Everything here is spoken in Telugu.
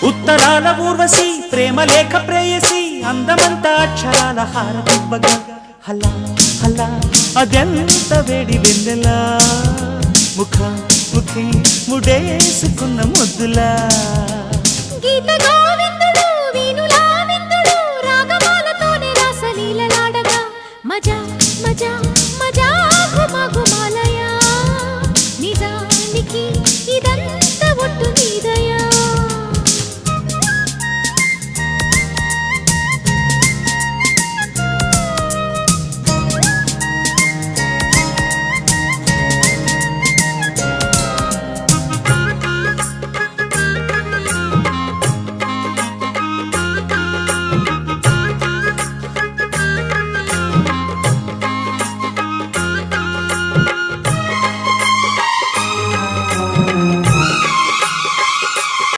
ఉత్తరాల ఊర్వశి ప్రేమ లేఖ ప్రేయసి అందమంతా అక్షరాల హారతివ్వగా హలా హలా అదెంత వేడి వెన్నెలా ముఖ ముఖి ముడేసుకున్న ముద్దులా గీత గోవిందుడు వీణులా విందుడు రాగమాలతోనే రాసలీలలాడగా మజా మజా మజా గుమా గుమాలయ నిజానికి ఇదంతా ఒట్టు నీదయా